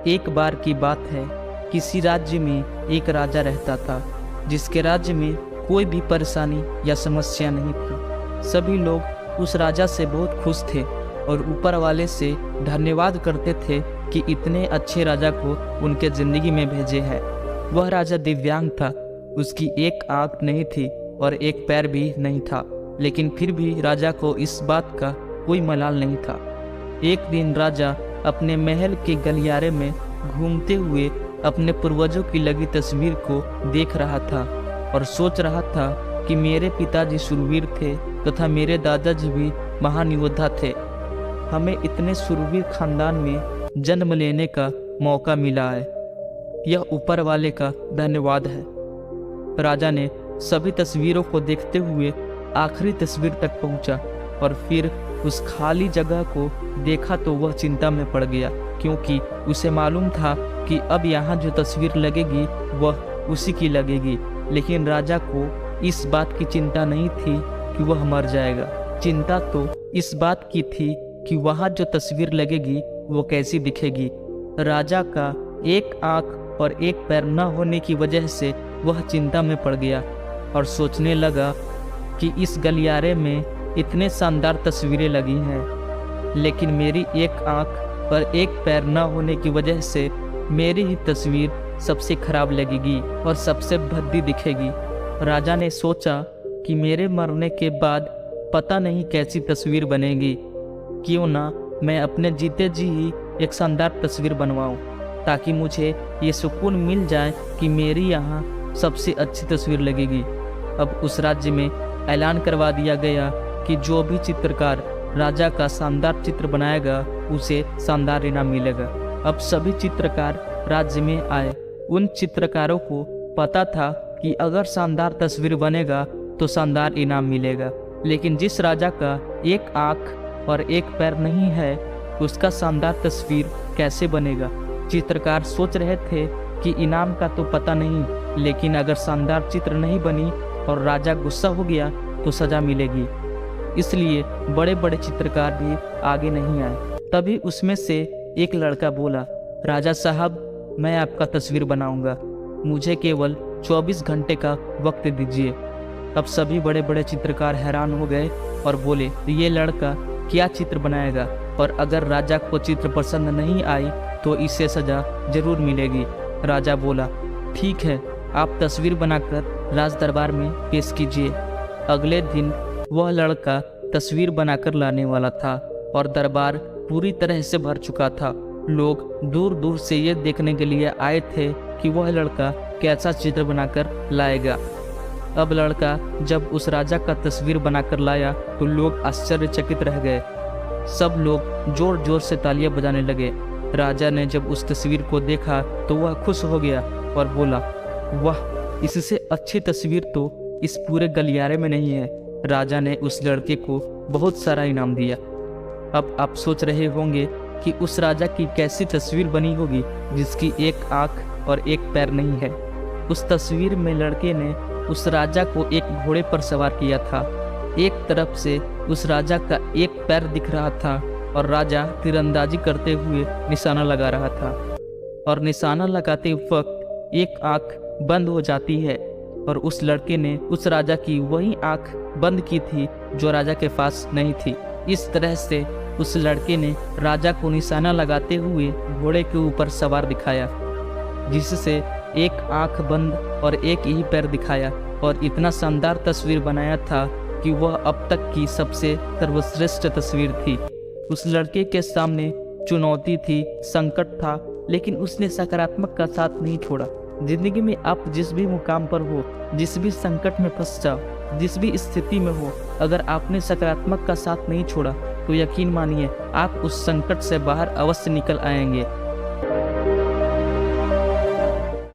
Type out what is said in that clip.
एक बार की बात है, किसी राज्य में एक राजा रहता था, जिसके राज्य में कोई भी परेशानी या समस्या नहीं थी। सभी लोग उस राजा से बहुत खुश थे और ऊपर वाले से धन्यवाद करते थे कि इतने अच्छे राजा को उनके ज़िंदगी में भेजे हैं। वह राजा दिव्यांग था, उसकी एक आँख नहीं थी और एक पैर भी नहीं था, लेकिन फिर भी राजा को इस बात का कोई मलाल नहीं था। एक दिन राजा अपने महल के गलियारे में घूमते हुए अपने पूर्वजों की लगी तस्वीर को देख रहा था और सोच रहा था कि मेरे पिताजी शूरवीर थे तथा मेरे दादाजी भी महान योद्धा थे। हमें इतने शूरवीर खानदान में जन्म लेने का मौका मिला है, यह ऊपर वाले का धन्यवाद है। राजा ने सभी तस्वीरों को देखते हुए आखिरी तस्वीर तक पहुंचा और फिर उस खाली जगह को देखा तो वह चिंता में पड़ गया, क्योंकि उसे मालूम था कि अब यहाँ जो तस्वीर लगेगी वह उसी की लगेगी। लेकिन राजा को इस बात की चिंता नहीं थी कि वह मर जाएगा। चिंता तो इस बात की थी कि वहाँ जो तस्वीर लगेगी वो कैसी दिखेगी। राजा का एक आँख और एक पैर न होने की वजह से वह चिंता में पड़ गया और सोचने लगा कि इस गलियारे में इतने शानदार तस्वीरें लगी हैं, लेकिन मेरी एक आँख और एक पैर न होने की वजह से मेरी ही तस्वीर सबसे खराब लगेगी और सबसे भद्दी दिखेगी। राजा ने सोचा कि मेरे मरने के बाद पता नहीं कैसी तस्वीर बनेगी, क्यों ना मैं अपने जीते जी ही एक शानदार तस्वीर बनवाऊं, ताकि मुझे ये सुकून मिल जाए कि मेरी यहाँ सबसे अच्छी तस्वीर लगेगी। अब उस राज्य में ऐलान करवा दिया गया कि जो भी चित्रकार राजा का शानदार चित्र बनाएगा उसे शानदार इनाम मिलेगा। अब सभी चित्रकार राज्य में आए। उन चित्रकारों को पता था कि अगर शानदार तस्वीर बनेगा तो शानदार इनाम मिलेगा, लेकिन जिस राजा का एक आँख और एक पैर नहीं है उसका शानदार तस्वीर कैसे बनेगा। चित्रकार सोच रहे थे कि इनाम का तो पता नहीं, लेकिन अगर शानदार चित्र नहीं बनी और राजा गुस्सा हो गया तो सजा मिलेगी। इसलिए बड़े बड़े चित्रकार भी आगे नहीं आए। तभी उसमें से एक लड़का बोला, राजा साहब, मैं आपका तस्वीर बनाऊंगा, मुझे केवल 24 घंटे का वक्त दीजिए। अब सभी बड़े बड़े चित्रकार हैरान हो गए और बोले, ये लड़का क्या चित्र बनाएगा, और अगर राजा को चित्र पसंद नहीं आई तो इसे सजा जरूर मिलेगी। राजा बोला, ठीक है, आप तस्वीर बनाकर राज दरबार में पेश कीजिए। अगले दिन वह लड़का तस्वीर बनाकर लाने वाला था और दरबार पूरी तरह से भर चुका था। लोग दूर दूर से ये देखने के लिए आए थे कि वह लड़का कैसा चित्र बनाकर लाएगा। अब लड़का जब उस राजा का तस्वीर बनाकर लाया तो लोग आश्चर्यचकित रह गए। सब लोग जोर जोर से तालियां बजाने लगे। राजा ने जब उस तस्वीर को देखा तो वह खुश हो गया और बोला, वाह, इससे अच्छी तस्वीर तो इस पूरे गलियारे में नहीं है। राजा ने उस लड़के को बहुत सारा इनाम दिया। अब आप सोच रहे होंगे कि उस राजा की कैसी तस्वीर बनी होगी जिसकी एक आँख और एक पैर नहीं है। उस तस्वीर में लड़के ने उस राजा को एक घोड़े पर सवार किया था। एक तरफ से उस राजा का एक पैर दिख रहा था और राजा तीरंदाजी करते हुए निशाना लगा रहा था, और निशाना लगाते वक्त एक आँख बंद हो जाती है और उस लड़के ने उस राजा की वही आँख बंद की थी जो राजा के पास नहीं थी। इस तरह से उस लड़के ने राजा को निशाना लगाते हुए घोड़े के ऊपर सवार दिखाया, जिससे एक आँख बंद और एक ही पैर दिखाया, और इतना शानदार तस्वीर बनाया था कि वह अब तक की सबसे सर्वश्रेष्ठ तस्वीर थी। उस लड़के के सामने चुनौती थी, संकट था, लेकिन उसने सकारात्मक का साथ नहीं छोड़ा। जिंदगी में आप जिस भी मुकाम पर हो, जिस भी संकट में फंस जाओ, जिस भी स्थिति में हो, अगर आपने सकारात्मक का साथ नहीं छोड़ा तो यकीन मानिए आप उस संकट से बाहर अवश्य निकल आएंगे।